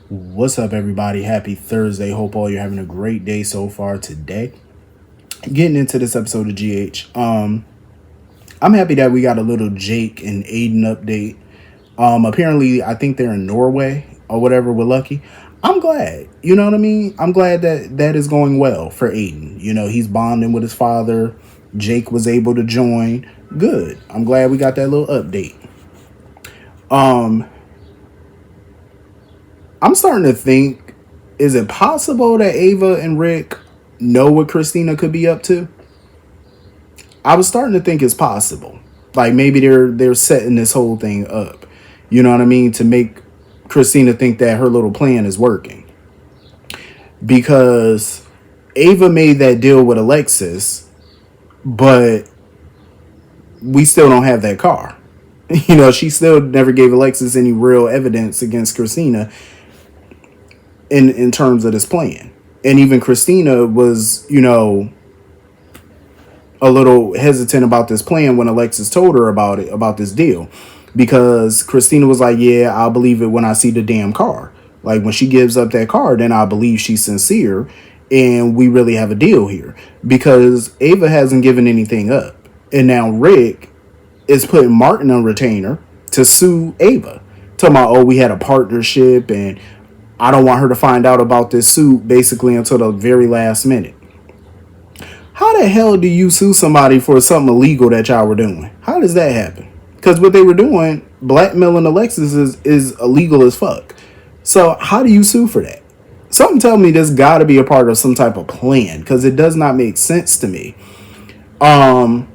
What's up, everybody? Happy Thursday. Hope all you're having a great day so far today. Getting into this episode of GH. I'm happy that we got a little Jake and Aiden update. Apparently, I think they're in Norway or whatever with Lucky. I'm glad. You know what I mean? I'm glad that that is going well for Aiden. You know, he's bonding with his father. Jake was able to join. Good. I'm glad we got that little update. Um, I'm starting to think, is it possible that Ava and Rick know what Christina could be up to? I was starting to think it's possible. Like maybe they're setting this whole thing up. You know what I mean? To make Christina think that her little plan is working. Because Ava made that deal with Alexis, but we still don't have that car. You know, she still never gave Alexis any real evidence against Christina in terms of this plan. And even Christina was, a little hesitant about this plan when Alexis told her about it, about this deal. Because Christina was like, yeah, I'll believe it when I see the damn car. Like when she gives up that car, then I believe she's sincere and we really have a deal here. Because Ava hasn't given anything up. And now Rick is putting Martin on retainer to sue Ava. Talking about, oh, we had a partnership and I don't want her to find out about this suit basically until the very last minute. How the hell do you sue somebody for something illegal that y'all were doing? How does that happen? Because what they were doing, blackmailing Alexis, is illegal as fuck. So how do you sue for that? Something tell me this got to be a part of some type of plan because it does not make sense to me. And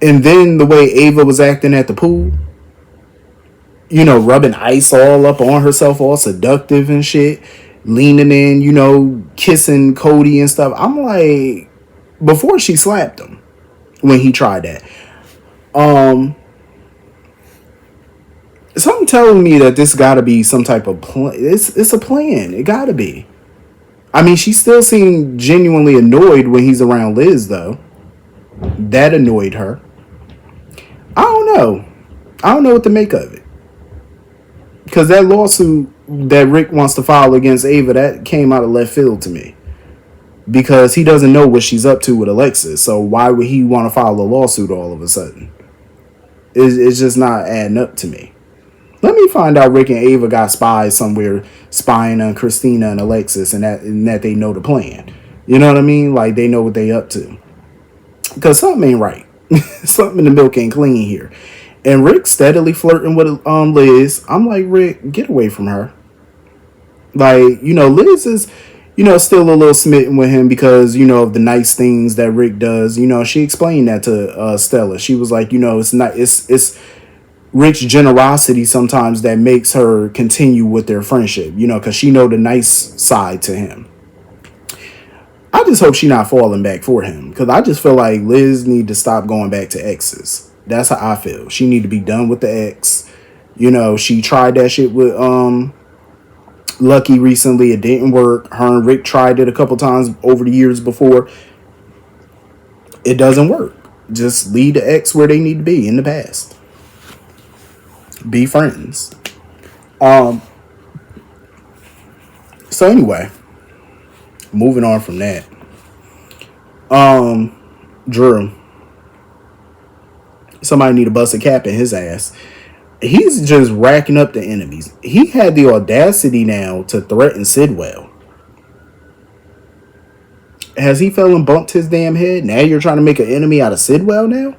then the way Ava was acting at the pool, rubbing ice all up on herself, all seductive and shit, leaning in, kissing Cody and stuff. I'm like, before she slapped him when he tried that. Something telling me that this got to be some type of plan. It's a plan. It got to be. I mean, she still seemed genuinely annoyed when he's around Liz, though. That annoyed her. I don't know. I don't know what to make of it. Because that lawsuit that Rick wants to file against Ava, that came out of left field to me. Because he doesn't know what she's up to with Alexis. So why would he want to file a lawsuit all of a sudden? It's just not adding up to me. Let me find out Rick and Ava got spies somewhere spying on Christina and Alexis and that they know the plan. You know what I mean? Like they know what they up to. Because something ain't right. Something in the milk ain't clean here. And Rick steadily flirting with Liz. I'm like, Rick, get away from her. Like, Liz is, still a little smitten with him because, of the nice things that Rick does. She explained that to Stella. She was like, it's not, it's Rick's generosity sometimes that makes her continue with their friendship, because she know the nice side to him. I just hope she not falling back for him because I just feel like Liz need to stop going back to exes. That's how I feel. She need to be done with the ex. She tried that shit with Lucky recently. It didn't work. Her and Rick tried it a couple times over the years before. It doesn't work. Just leave the ex where they need to be in the past. Be friends. So anyway, moving on from that. Drew. Somebody need to bust a cap in his ass. He's just racking up the enemies. He had the audacity now to threaten Sidwell. Has he fell and bumped his damn head? Now you're trying to make an enemy out of Sidwell now?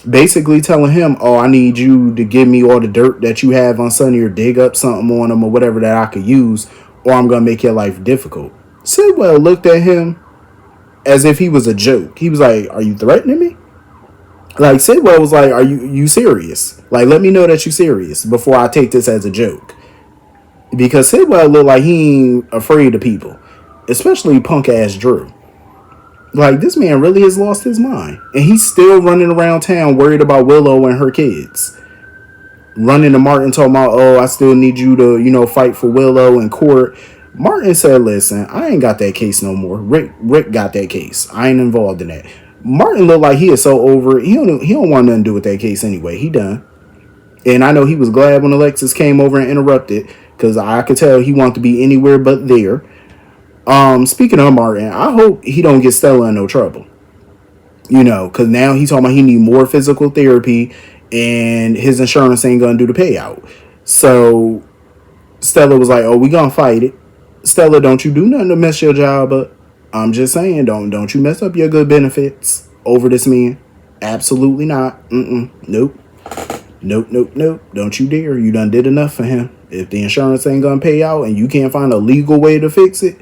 Basically telling him, oh, I need you to give me all the dirt that you have on Sonny or dig up something on him or whatever that I could use or I'm going to make your life difficult. Sidwell looked at him as if he was a joke. He was like, are you threatening me? Like, Sidwell was like, are you serious? Like, let me know that you serious before I take this as a joke. Because Sidwell looked like he ain't afraid of people. Especially punk-ass Drew. Like, this man really has lost his mind. And he's still running around town worried about Willow and her kids. Running to Martin talking about, oh, I still need you to, fight for Willow in court. Martin said, listen, I ain't got that case no more. Rick got that case. I ain't involved in that. Martin looked like he is so over it. He don't want nothing to do with that case anyway. He done. And I know he was glad when Alexis came over and interrupted because I could tell he wanted to be anywhere but there. Speaking of Martin, I hope he don't get Stella in no trouble. Because now he's talking about he need more physical therapy, and his insurance ain't gonna do the payout. So Stella was like, "Oh, we gonna fight it." Stella, don't you do nothing to mess your job up. I'm just saying, don't you mess up your good benefits over this man. Absolutely not. Nope. Nope, nope, nope. Don't you dare. You done did enough for him. If the insurance ain't gonna pay out and you can't find a legal way to fix it,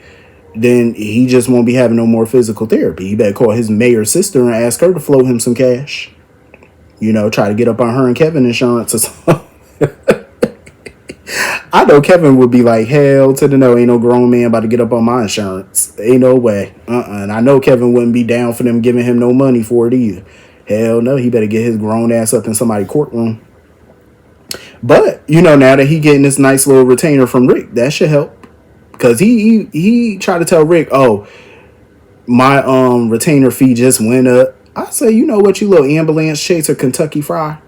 then he just won't be having no more physical therapy. You better call his mayor sister and ask her to float him some cash. Try to get up on her and Kevin insurance or something. I know Kevin would be like, hell to the no, ain't no grown man about to get up on my insurance. Ain't no way. And I know Kevin wouldn't be down for them giving him no money for it either. Hell no, he better get his grown ass up in somebody's courtroom. But, now that he getting this nice little retainer from Rick, that should help. Because he tried to tell Rick, oh, my retainer fee just went up. I say, you know what, you little ambulance chaser Kentucky Fry.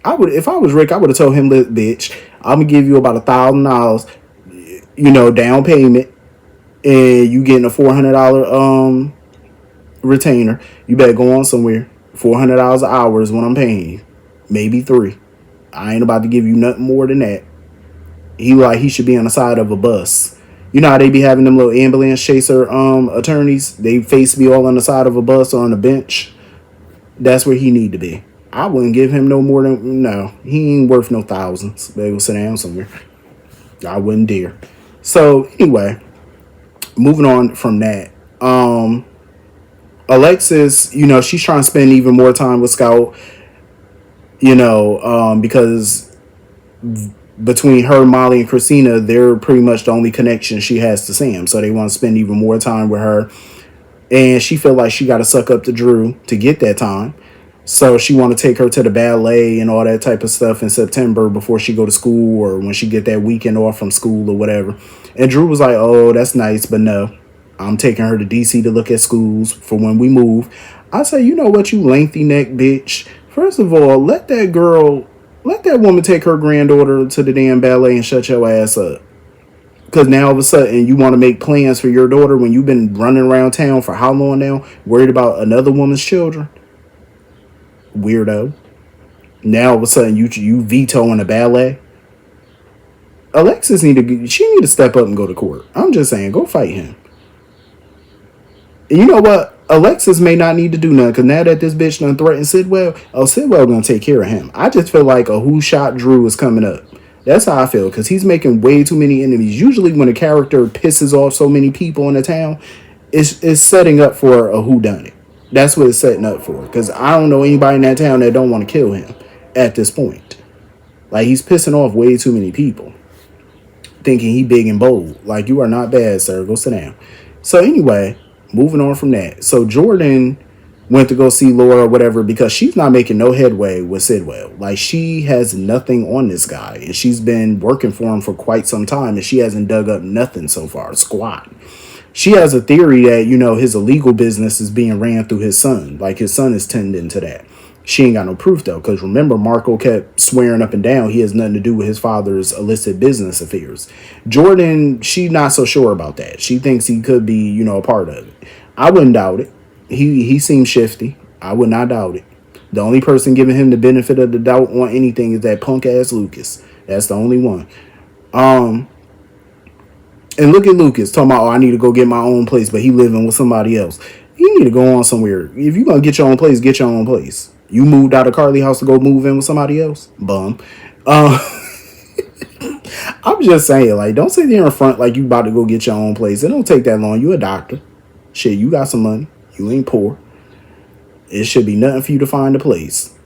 If I was Rick, I would have told him, look, bitch, I'm gonna give you about $1,000, down payment, and you getting a $400 retainer. You better go on somewhere. $400 an hour is what I'm paying you, maybe $3. I ain't about to give you nothing more than that. He should be on the side of a bus. You know how they be having them little ambulance chaser attorneys? They face be all on the side of a bus or on a bench. That's where he need to be. I wouldn't give him no more than, no, he ain't worth no thousands. Better go sit down somewhere. I wouldn't dare. So anyway, moving on from that. Alexis, she's trying to spend even more time with Scout, because between her, Molly, and Christina, they're pretty much the only connection she has to Sam. So they want to spend even more time with her. And she feel like she got to suck up to Drew to get that time. So she want to take her to the ballet and all that type of stuff in September before she go to school or when she get that weekend off from school or whatever. And Drew was like, oh, that's nice, but no. I'm taking her to DC to look at schools for when we move. I say, you know what, you lengthy neck bitch. First of all, let that woman take her granddaughter to the damn ballet and shut your ass up. Because now all of a sudden you want to make plans for your daughter when you've been running around town for how long now? Worried about another woman's children? Weirdo. Now all of a sudden you vetoing a ballet? Alexis need to step up and go to court. I'm just saying, go fight him. And you know what? Alexis may not need to do nothing because now that this bitch done threatened Sidwell, Sidwell gonna take care of him. I just feel like a who shot Drew is coming up. That's how I feel because he's making way too many enemies. Usually when a character pisses off so many people in the town, it's setting up for a whodunit. That's what it's setting up for. Because I don't know anybody in that town that don't want to kill him at this point. Like, he's pissing off way too many people. Thinking he big and bold. Like, you are not bad, sir. Go sit down. So anyway, moving on from that. So Jordan went to go see Laura or whatever because she's not making no headway with Sidwell. Like, she has nothing on this guy. And she's been working for him for quite some time. And she hasn't dug up nothing so far. Squat. She has a theory that, his illegal business is being ran through his son. Like, his son is tending to that. She ain't got no proof, though, because remember, Marco kept swearing up and down he has nothing to do with his father's illicit business affairs. Jordan, she not so sure about that. She thinks he could be, a part of it. I wouldn't doubt it. He seems shifty. I would not doubt it. The only person giving him the benefit of the doubt on anything is that punk-ass Lucas. That's the only one. And look at Lucas talking about, I need to go get my own place, but he living with somebody else. You need to go on somewhere. If you're going to get your own place, get your own place. You moved out of Carly house to go move in with somebody else? Bum. I'm just saying, like, don't sit there in front like you about to go get your own place. It don't take that long. You a doctor. Shit, you got some money. You ain't poor. It should be nothing for you to find a place.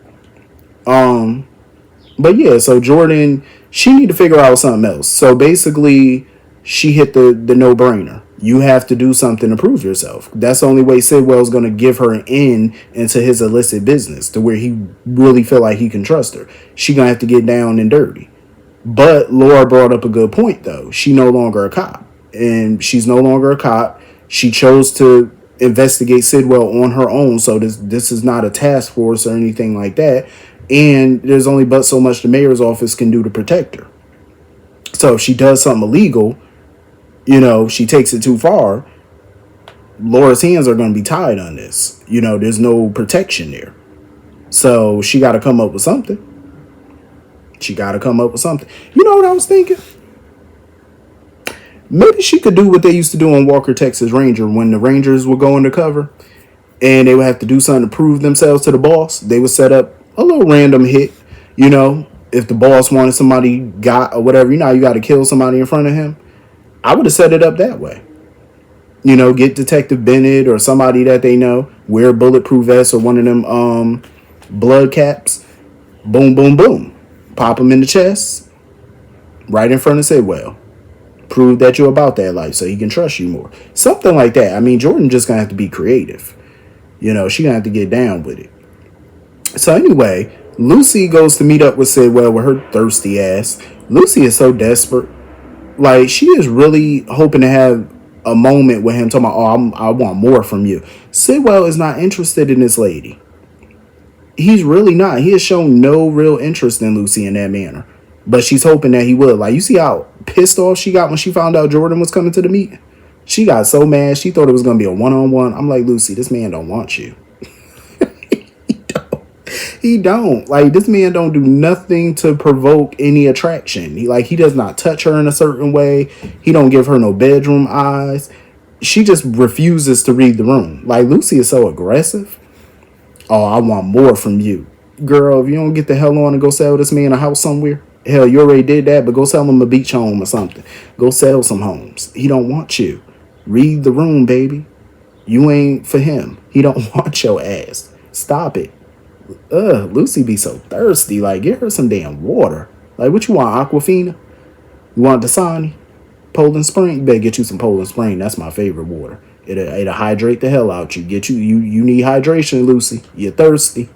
But yeah, so Jordan, she need to figure out something else. So basically, she hit the no-brainer. You have to do something to prove yourself. That's the only way Sidwell's going to give her an in into his illicit business to where he really feel like he can trust her. She going to have to get down and dirty. But Laura brought up a good point, though. She no longer a cop. And she's no longer a cop. She chose to investigate Sidwell on her own. So this is not a task force or anything like that. And there's only but so much the mayor's office can do to protect her. So if she does something illegal, she takes it too far, Laura's hands are going to be tied on this. There's no protection there. So she got to come up with something. She got to come up with something. You know what I was thinking? Maybe she could do what they used to do on Walker, Texas Ranger, when the Rangers would go undercover and they would have to do something to prove themselves to the boss. They would set up a little random hit. If the boss wanted somebody got or whatever, you got to kill somebody in front of him. I would have set it up that way. Get Detective Bennett or somebody that they know, wear a bulletproof vest or one of them blood caps. Boom, boom, boom. Pop them in the chest right in front of Sidwell. Prove that you're about that life so he can trust you more. Something like that. I mean, Jordan just gonna have to be creative. She gonna have to get down with it. So anyway, Lucy goes to meet up with Sidwell with her thirsty ass. Lucy is so desperate. Like, she is really hoping to have a moment with him talking about, I want more from you. Sidwell is not interested in this lady. He's really not. He has shown no real interest in Lucy in that manner. But she's hoping that he would. Like, you see how pissed off she got when she found out Jordan was coming to the meet? She got so mad. She thought it was going to be a one-on-one. I'm like, Lucy, this man don't want you. He don't. Like, this man don't do nothing to provoke any attraction. He does not touch her in a certain way. He don't give her no bedroom eyes. She just refuses to read the room. Like, Lucy is so aggressive. Oh, I want more from you. Girl, if you don't get the hell on and go sell this man a house somewhere, hell, you already did that, but go sell him a beach home or something. Go sell some homes. He don't want you. Read the room, baby. You ain't for him. He don't want your ass. Stop it. Lucy be so thirsty. Like, get her some damn water. Like, what you want, Aquafina? You want Dasani? Poland Spring? You better get you some Poland Spring. That's my favorite water. It'll hydrate the hell out you. You need hydration, Lucy. You're thirsty.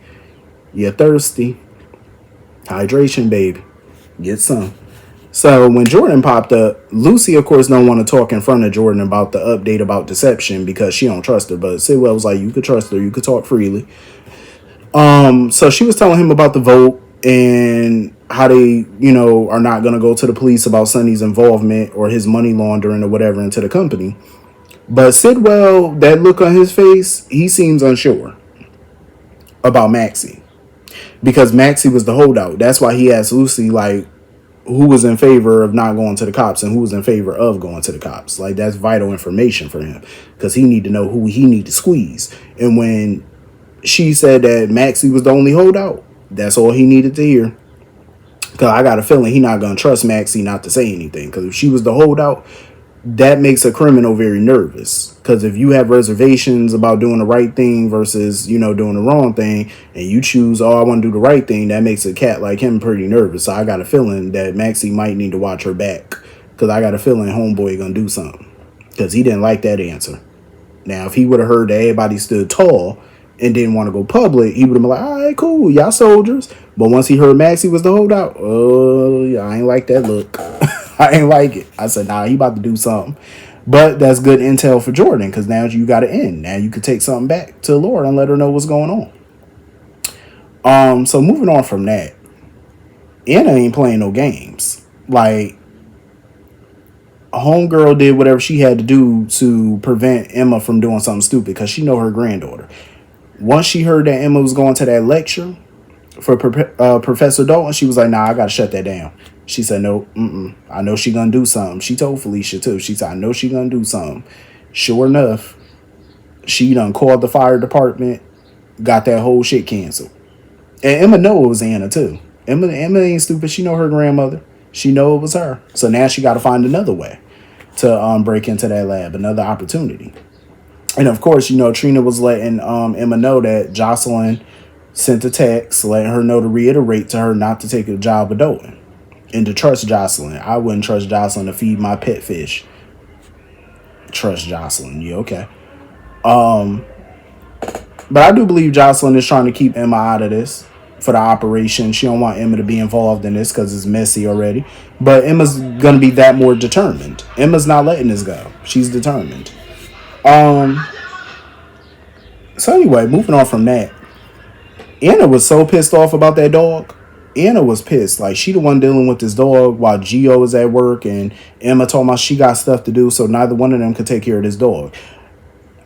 You're thirsty. Hydration, baby. Get some. So when Jordan popped up, Lucy, of course, don't want to talk in front of Jordan about the update about deception because she don't trust her. But Sidwell was like, you could trust her. You could talk freely. So she was telling him about the vote and how they, are not going to go to the police about Sonny's involvement or his money laundering or whatever into the company. But Sidwell, that look on his face, he seems unsure about Maxie. Because Maxie was the holdout. That's why he asked Lucy, like, who was in favor of not going to the cops and who was in favor of going to the cops. Like, that's vital information for him. Because he need to know who he need to squeeze. And when she said that Maxie was the only holdout, that's all he needed to hear. Because I got a feeling he not going to trust Maxie not to say anything. Because if she was the holdout, that makes a criminal very nervous. Because if you have reservations about doing the right thing versus, doing the wrong thing, and you choose, I want to do the right thing, that makes a cat like him pretty nervous. So I got a feeling that Maxie might need to watch her back. Because I got a feeling homeboy going to do something. Because he didn't like that answer. Now, if he would have heard that everybody stood tall and didn't want to go public, he would have been like, all right, cool, y'all soldiers. But once he heard Maxie was the holdout, I ain't like that look. I ain't like it. I said, nah, he about to do something. But that's good intel for Jordan, because now you got to end. Now you could take something back to Laura and let her know what's going on. So moving on from that, Anna ain't playing no games. Like, homegirl did whatever she had to do to prevent Emma from doing something stupid, because she know her granddaughter. Once she heard that Emma was going to that lecture for Professor Dalton, she was like, nah, I got to shut that down. She said, no, I know she gonna do something. She told Felicia too. She said, I know she gonna do something. Sure enough, she done called the fire department, got that whole shit canceled. And Emma know it was Anna too. Emma ain't stupid. She know her grandmother. She know it was her. So now she got to find another way to break into that lab, another opportunity. And of course, Trina was letting Emma know that Jocelyn sent a text letting her know to reiterate to her not to take a job with Dalton. And to trust Jocelyn. I wouldn't trust Jocelyn to feed my pet fish. Trust Jocelyn. Yeah, okay. But I do believe Jocelyn is trying to keep Emma out of this for the operation. She don't want Emma to be involved in this because it's messy already. But Emma's going to be that more determined. Emma's not letting this go. She's determined. So anyway, moving on from that. Anna was so pissed off about that dog. Anna was pissed. Like, she the one dealing with this dog while Gio was at work, and Emma told me she got stuff to do, so neither one of them could take care of this dog.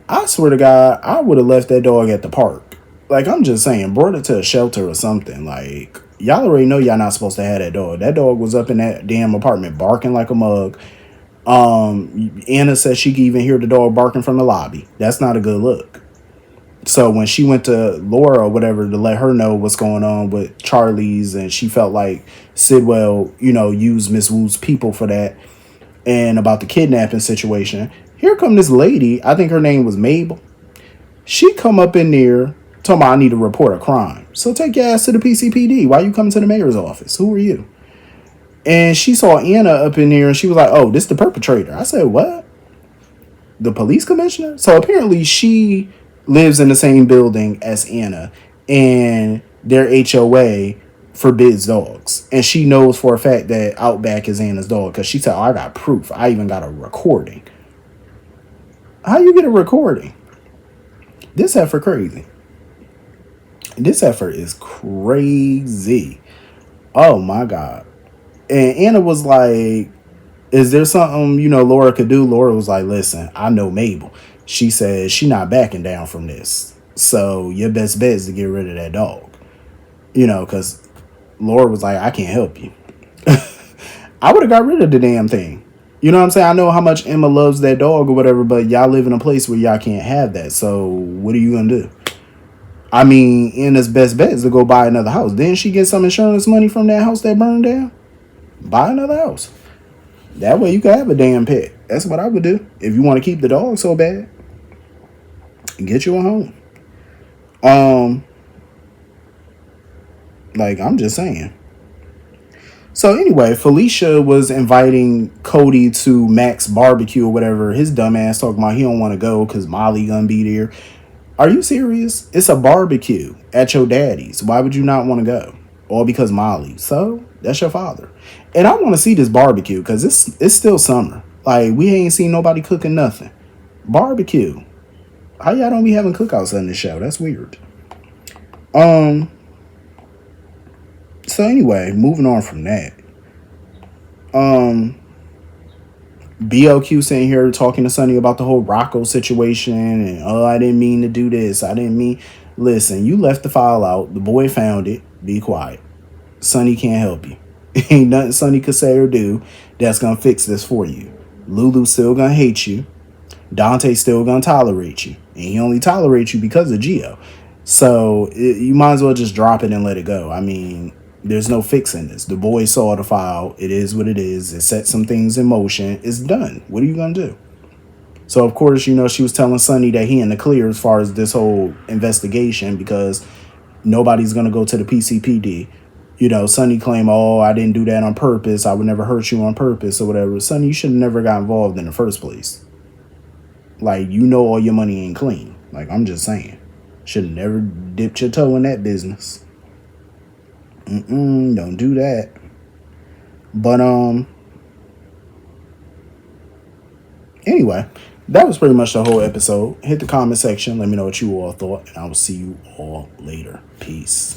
I swear to God, I would have left that dog at the park. Like, I'm just saying, brought it to a shelter or something. Like, y'all already know y'all not supposed to have that dog. That dog was up in that damn apartment barking like a mug. Anna said she could even hear the dog barking from the lobby. That's not a good look. So when she went to Laura or whatever to let her know what's going on with Charlie's, and she felt like Sidwell, used Miss Wu's people for that, and about the kidnapping situation, here come this lady, I think her name was Mabel. She come up in there talking about, I need to report a crime. So take your ass to the PCPD. Why you coming to the mayor's office? Who are you? And she saw Anna up in there and she was like, oh, this the perpetrator. I said, what? The police commissioner? So apparently she lives in the same building as Anna, and their HOA forbids dogs. And she knows for a fact that Outback is Anna's dog because she said, oh, I got proof. I even got a recording. How you get a recording? This heifer crazy. This heifer is crazy. Oh my God. And Anna was like, is there something, Laura could do? Laura was like, listen, I know Mabel. She said she not backing down from this. So your best bet is to get rid of that dog. Because Laura was like, I can't help you. I would have got rid of the damn thing. You know what I'm saying? I know how much Emma loves that dog or whatever, but y'all live in a place where y'all can't have that. So what are you going to do? I mean, Anna's best bet is to go buy another house. Didn't she get some insurance money from that house that burned down? Buy another house. That way you can have a damn pet. That's what I would do. If you want to keep the dog so bad, get you a home. Like, I'm just saying. So anyway, Felicia was inviting Cody to Mac's barbecue or whatever. His dumbass talking about he don't want to go because Molly gonna be there. Are you serious? It's a barbecue at your daddy's. Why would you not want to go? All because Molly. So that's your father. And I want to see this barbecue because it's still summer. Like, we ain't seen nobody cooking nothing. Barbecue. How y'all don't be having cookouts on this show? That's weird. So anyway, moving on from that. BLQ sitting here talking to Sonny about the whole Rocco situation, and I didn't mean to do this. I didn't mean. Listen, you left the file out. The boy found it. Be quiet. Sonny can't help you. Ain't nothing Sonny could say or do that's gonna fix this for you. Lulu's still gonna hate you. Dante's still gonna tolerate you, and he only tolerates you because of Gio. So you might as well just drop it and let it go. I mean, there's no fixing this. The boy saw the file. It is what it is. It set some things in motion. It's done. What are you gonna do? So of course, she was telling Sonny that he in the clear as far as this whole investigation because nobody's gonna go to the PCPD. Sonny claimed, oh, I didn't do that on purpose. I would never hurt you on purpose or whatever. Sonny, you should have never got involved in the first place. Like, all your money ain't clean. Like, I'm just saying. Should have never dipped your toe in that business. Don't do that. But, anyway, that was pretty much the whole episode. Hit the comment section. Let me know what you all thought. And I will see you all later. Peace.